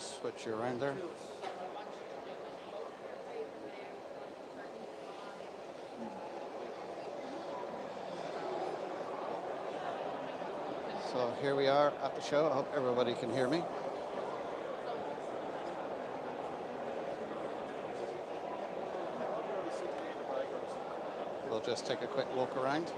just switch you around there. So here we are at the show. I hope everybody can hear me. We'll just take a quick walk around.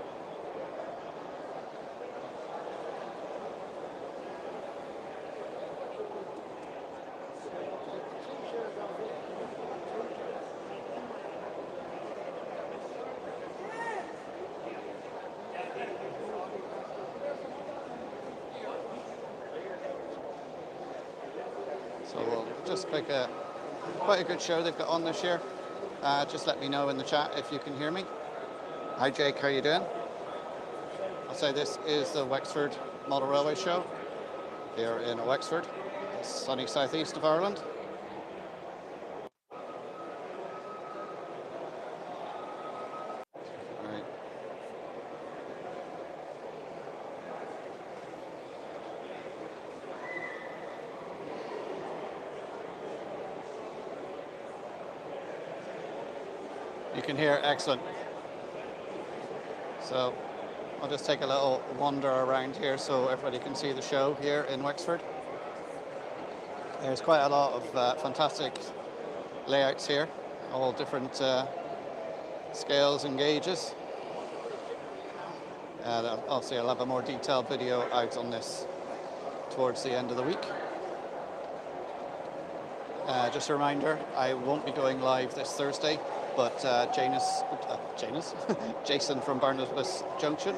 So we'll just pick quite a good show they've got on this year. Just let me know in the chat if you can hear me. Hi Jake, how are you doing? I'll say this is the Wexford Model Railway Show here in Wexford, sunny southeast of Ireland. Right. You can hear, excellent. So I'll just take a little wander around here so everybody can see the show here in Wexford. There's quite a lot of fantastic layouts here, all different scales and gauges. Obviously I'll have a more detailed video out on this towards the end of the week. Just a reminder, I won't be going live this Thursday, but Jason from Barnabas Junction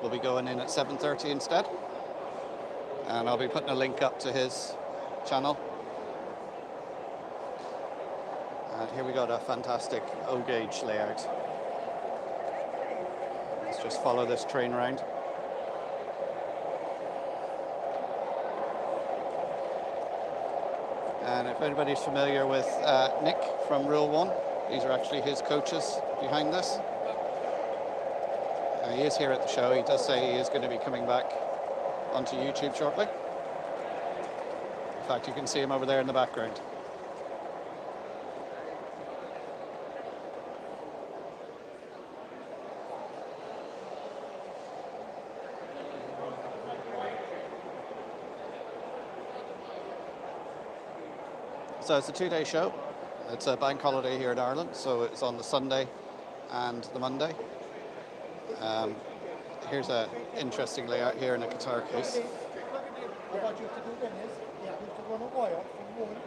will be going in at 7:30 instead. And I'll be putting a link up to his channel. And here we got a fantastic O-gauge layout. Let's just follow this train round. And if anybody's familiar with Nick from Rule 1, these are actually his coaches behind this. He is here at the show. He does say he is going to be coming back onto YouTube shortly. In fact, you can see him over there in the background. So it's a 2-day show. It's a bank holiday here in Ireland, so it's on the Sunday and the Monday. Here's an interesting layout here in a guitar case. What you have to do then is, you have to run a wire from one to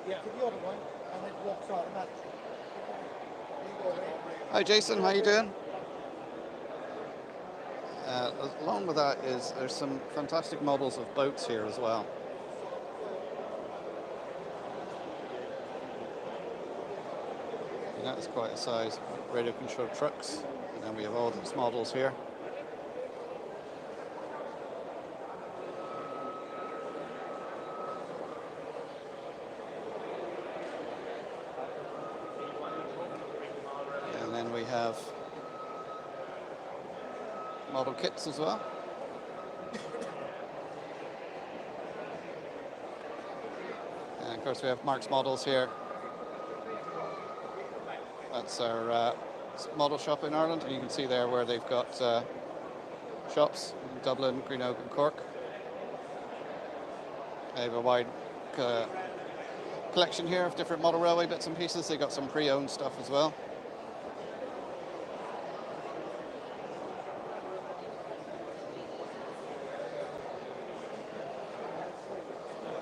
the other one, and it works automatically. Hi Jason, how you doing? Along with that there's some fantastic models of boats here as well. And that is quite a size. Radio controlled trucks, and then we have all these models here. And then we have model kits as well. And of course we have Mark's models here. That's our model shop in Ireland, and you can see there where they've got shops in Dublin, Greenogue and Cork. They have a wide collection here of different model railway bits and pieces. They've got some pre-owned stuff as well.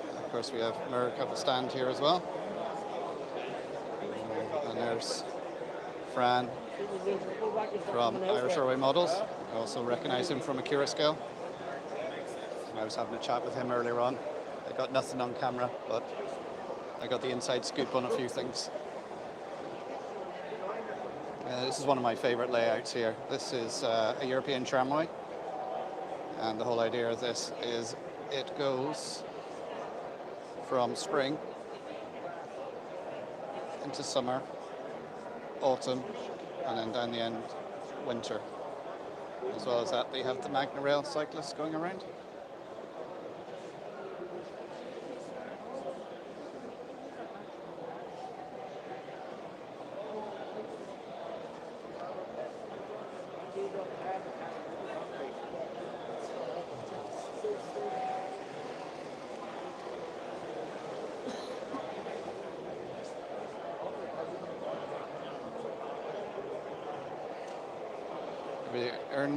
And of course we have Merck have a stand here as well. And there's Fran from Irish Railway Models. I also recognise him from Akira Scale. I was having a chat with him earlier on. I got nothing on camera, but I got the inside scoop on a few things. This is one of my favourite layouts here. This is a European tramway, and the whole idea of this is it goes from spring into summer, autumn, and then down the end, winter. As well as that, they have the Magna Rail cyclists going around.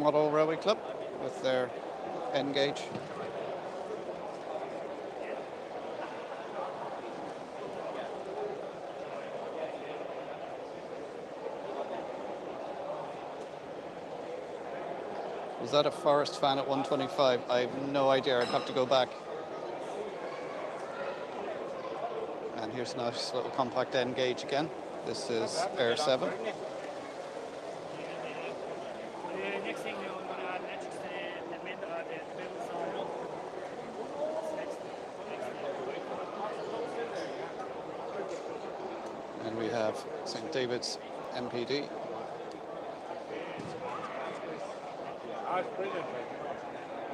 Model Railway Club with their N gauge. Was that a Forest fan at 125? I have no idea. I'd have to go back. And here's a nice little compact N gauge again. This is Air 7. And we have St. David's MPD. That's brilliant.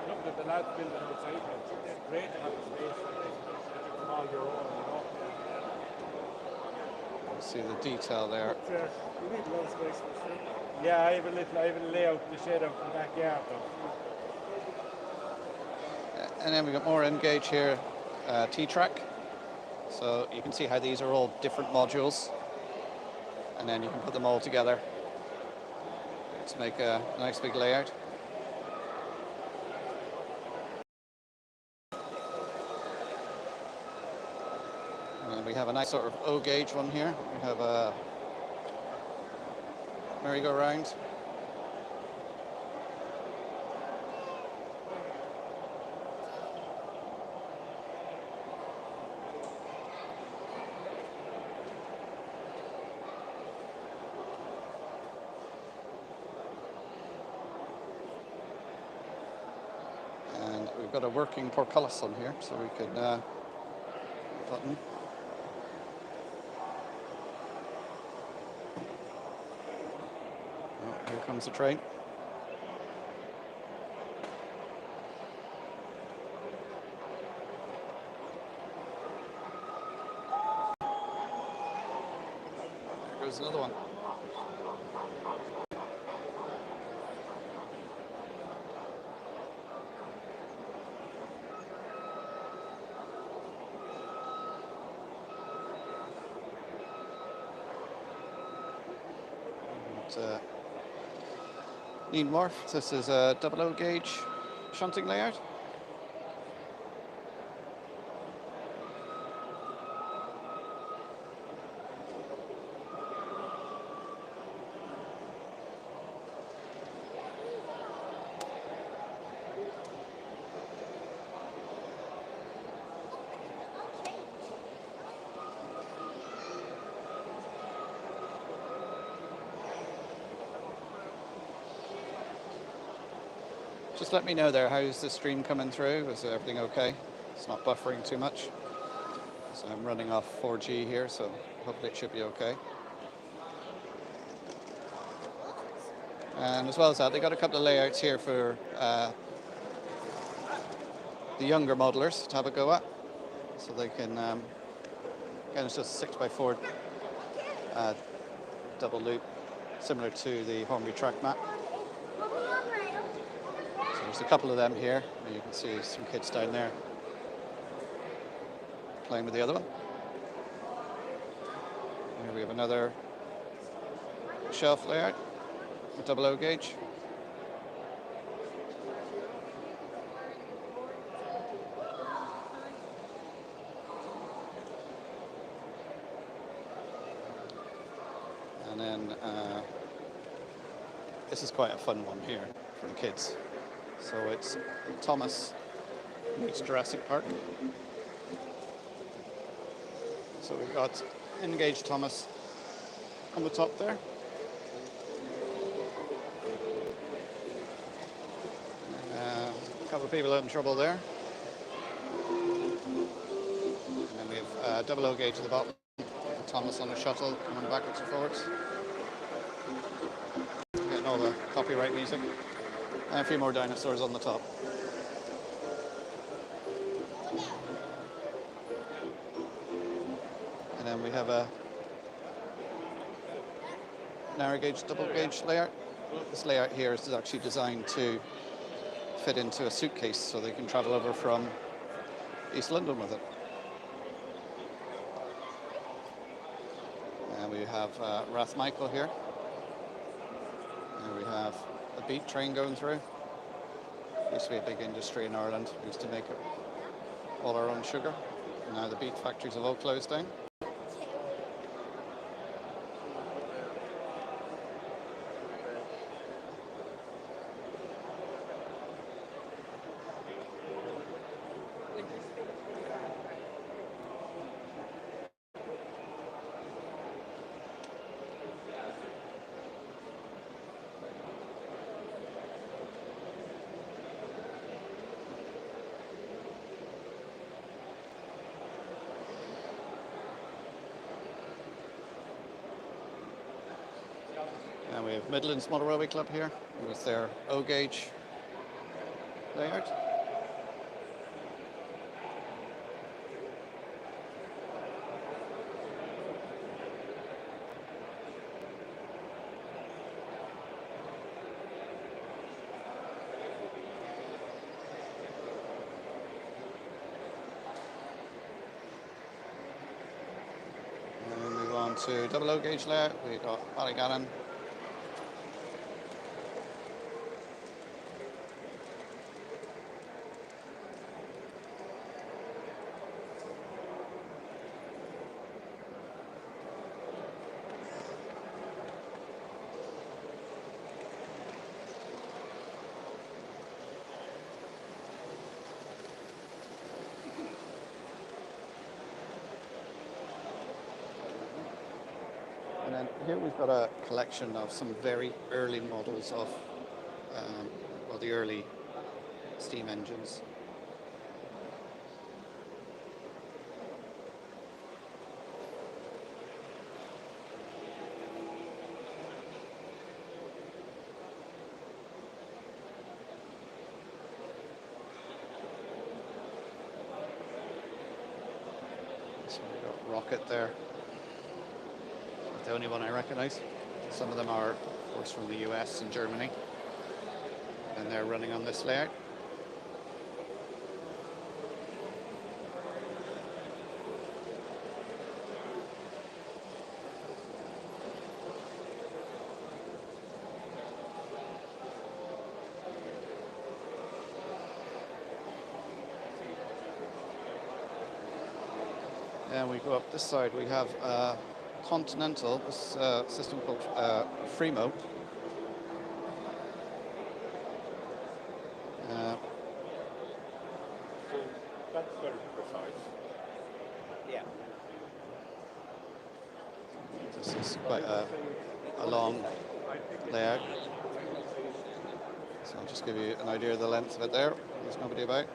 Look at the lads building outside. It's great to have the space from all your own, you know. See the detail there. You need a lot of space for the Yeah, I have a layout in the shed out in the backyard. And then we've got more N gauge here, T-track. So you can see how these are all different modules. And then you can put them all together to make a nice big layout. And we have a nice sort of O gauge one here. We have a merry-go-round. And we've got a working portcullis on here, so we can button. Oh, here comes the train. There goes another one. Need more. This is a double O gauge shunting layout. Just let me know there, how's the stream coming through? Is everything okay? It's not buffering too much. So I'm running off 4G here, so hopefully it should be okay. And as well as that, they got a couple of layouts here for the younger modelers to have a go at. So they can, again, it's just 6x4 double loop, similar to the Hornby track map. There's a couple of them here. You can see some kids down there playing with the other one. Here we have another shelf layout, a double O gauge. And then this is quite a fun one here for the kids. So it's Thomas meets Jurassic Park. So we've got Engaged Thomas on the top there. A couple of people out in trouble there. And then we have double O gauge at the bottom. Thomas on the shuttle coming backwards and forwards. Getting all the copyright music. And a few more dinosaurs on the top. And then we have a narrow gauge, double gauge layout. This layout here is actually designed to fit into a suitcase so they can travel over from East London with it. And we have Rathmichael here. And we have a beet train going through. Used to be a big industry in Ireland. We used to make all our own sugar. Now the beet factories have all closed down. And we have Midlands Motor Railway Club here with their O-gauge layout. And we move on to double O-gauge layout. We've got Ballygannon. And then here we've got a collection of some very early models of, well, the early steam engines. So we've got Rocket there. The only one I recognize. Some of them are, of course, from the US and Germany, and they're running on this layout. And we go up this side, we have Continental, this system called Fremo. That's very precise. Yeah. This is quite a long layout. So I'll just give you an idea of the length of it there. There's nobody about.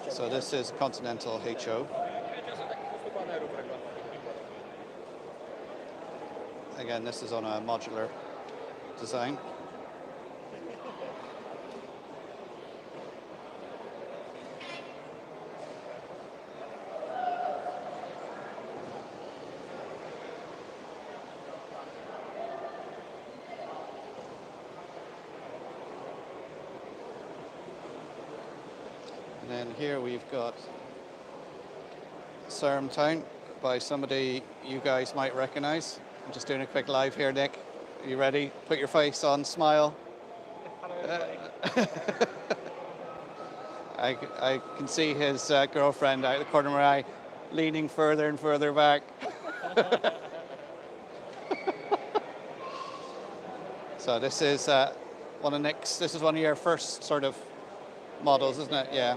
So this is Continental HO. Again, this is on a modular design. And then here we've got Town by somebody you guys might recognize. I'm just doing a quick live here, Nick. Are you ready? Put your face on, smile. I can see his girlfriend out of the corner of my eye, leaning further and further back. So this is one of Nick's, this is one of your first sort of models, isn't it? Yeah.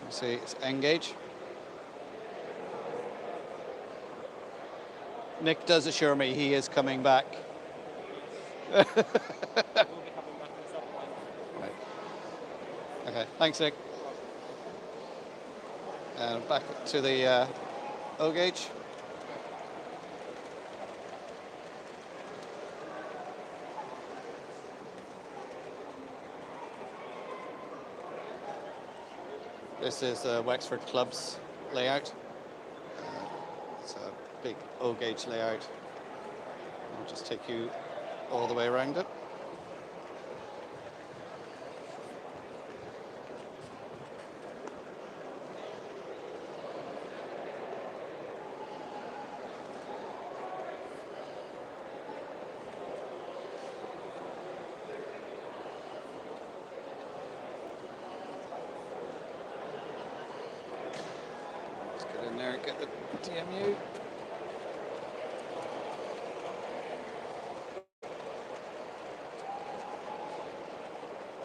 You see, it's N-gauge. Nick does assure me he is coming back. Right. Okay, thanks, Nick. And back to the O-gauge. This is the Wexford Club's layout. It's a big O-gauge layout. I'll just take you all the way around it. Get the DMU.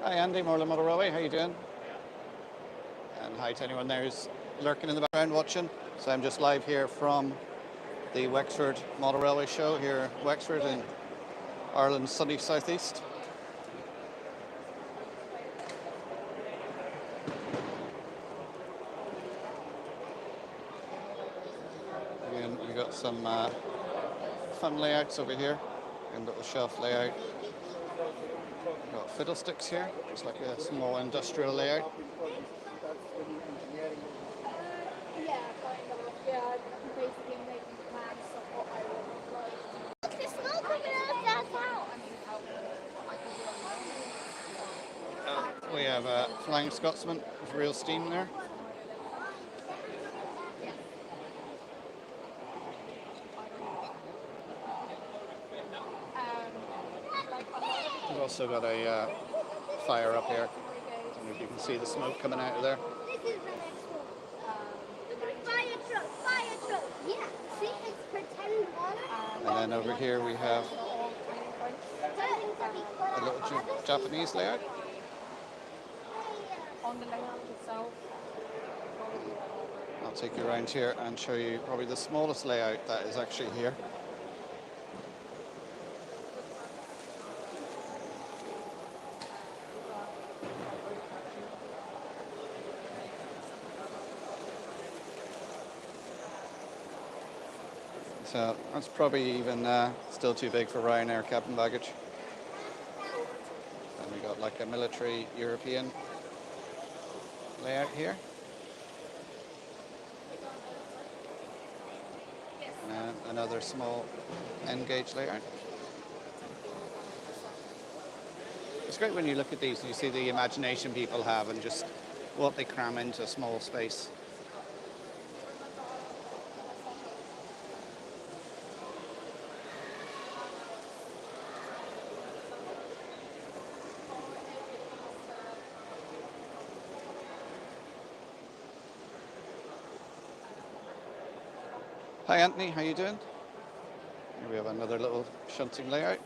Hi Andy, Moreland Motor Railway, how you doing? And hi to anyone there who's lurking in the background watching. So I'm just live here from the Wexford Model Railway Show here in Wexford in Ireland's sunny southeast. Again, we got some fun layouts over here and little shelf layout. Got fiddlesticks here, just like a small industrial layout. Yeah, kind of. Yeah, basically making plans of what I would like. There's smoke coming out of that house. We have a Flying Scotsman with real steam there. We've also got a fire up here. I don't know if you can see the smoke coming out of there. This is the next one. Fire truck. Yeah. See, it's pretend water. And then over here we have a little Japanese layout. On the layout itself. I'll take you around here and show you probably the smallest layout that is actually here. So that's probably even still too big for Ryanair cabin baggage. And we got like a military European layout here. And another small N-gauge layout. It's great when you look at these and you see the imagination people have and just what they cram into a small space. Hi Anthony, how you doing? Here we have another little shunting layout.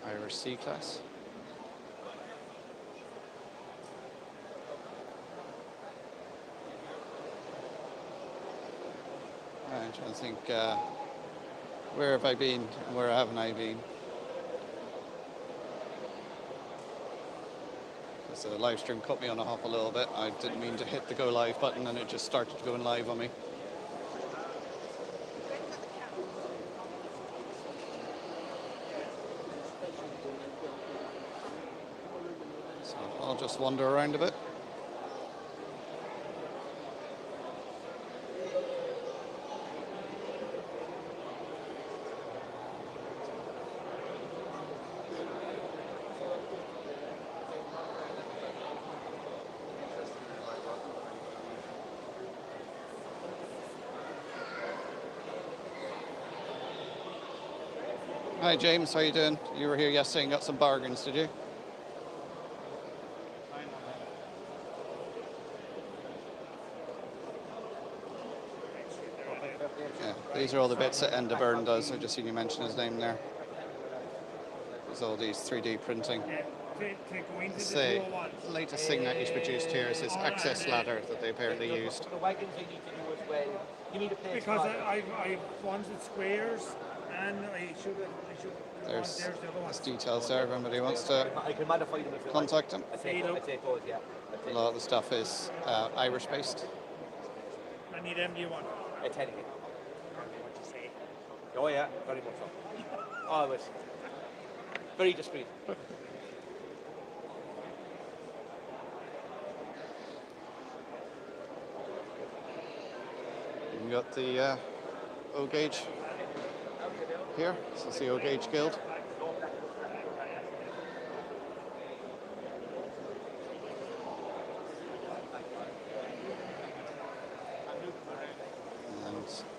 Irish C-Class. I'm trying to think, where have I been and where haven't I been? Because the live stream cut me on the hop a little bit. I didn't mean to hit the go live button and it just started going live on me. So I'll just wander around a bit. Hi James, how you doing? You were here yesterday and got some bargains, did you? Yeah, these are all the bits that Enda Byrne does. I just seen you mention his name there. There's all these 3D printing. It's the latest thing that he's produced here is this access ladder that they apparently used. The wagons you need to do as well. You need a place Because I wanted squares and I should There's the other one. details there if anybody wants to I can modify them if you contact him. I take those, yeah. A lot of the stuff is Irish based. I need MD1. I tell you. Oh yeah, very much so. Always. Very discreet. You've got the O gauge here. So it's the O gauge guild.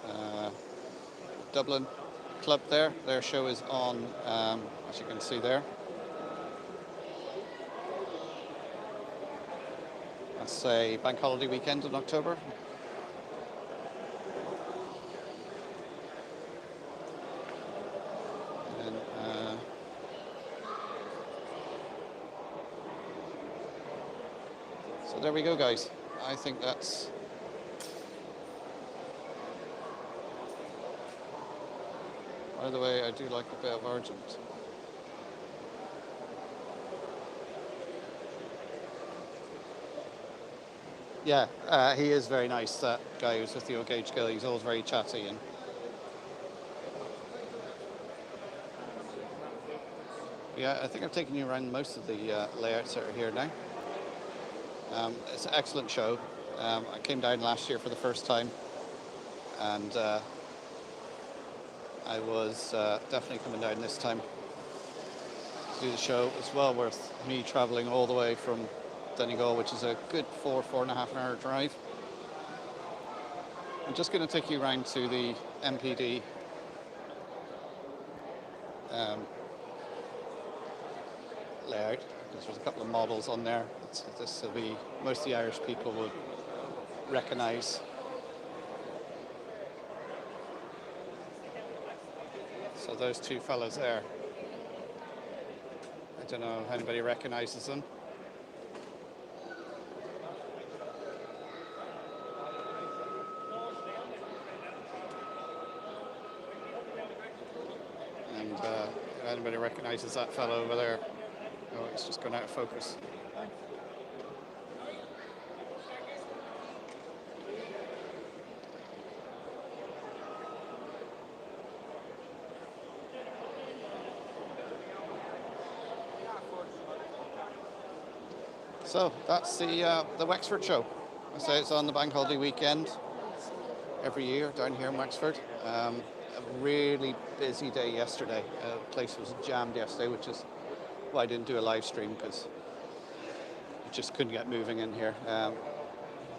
And Dublin club there. Their show is on, as you can see there. That's a bank holiday weekend in October. And, so there we go, guys. I think that's... By the way, I do like the Bit of Argent. Yeah, he is very nice, that guy who's with the Y-Ddraig Gill. He's always very chatty. And yeah, I think I've taken you around most of the layouts that are here now. It's an excellent show. I came down last year for the first time, and I was definitely coming down this time to do the show. It was well worth me travelling all the way from Donegal, which is a good 4.5 hour drive. I'm just going to take you around to the MPD layout, because there's a couple of models on there. This will be, most of the Irish people would recognise. So those two fellas there, I don't know if anybody recognises them. And if anybody recognises that fellow over there. Oh, it's just gone out of focus. So that's the Wexford show. I say it's on the bank holiday weekend every year down here in Wexford. A really busy day yesterday. The place was jammed yesterday, which is why I didn't do a live stream, because I just couldn't get moving in here.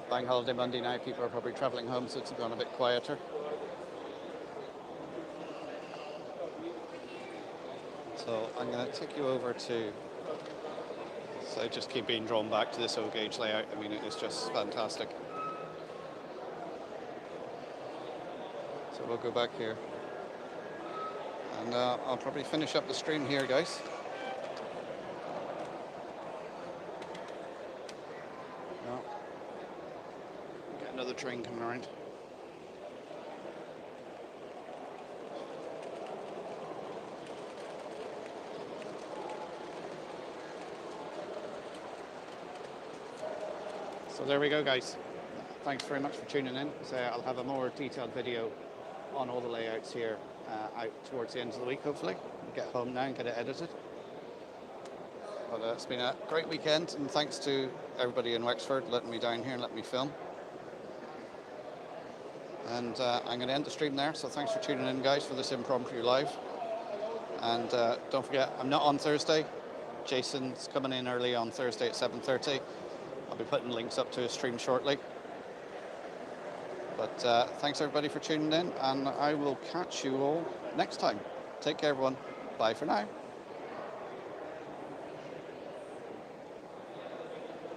Bank holiday Monday night, people are probably travelling home, so it's gone a bit quieter. So I'm going to take you over to... So I just keep being drawn back to this Y-Ddraig layout. I mean, it is just fantastic. So we'll go back here. And I'll probably finish up the stream here, guys. No. Get another train coming around. So there we go, guys. Thanks very much for tuning in. So I'll have a more detailed video on all the layouts here out towards the end of the week, hopefully. Get home now and get it edited. But it's been a great weekend, and thanks to everybody in Wexford letting me down here and letting me film. And I'm going to end the stream there, so thanks for tuning in, guys, for this impromptu live. And don't forget, I'm not on Thursday. Jason's coming in early on Thursday at 7:30. I'll be putting links up to his stream shortly. But thanks everybody for tuning in, and I will catch you all next time. Take care, everyone. Bye for now.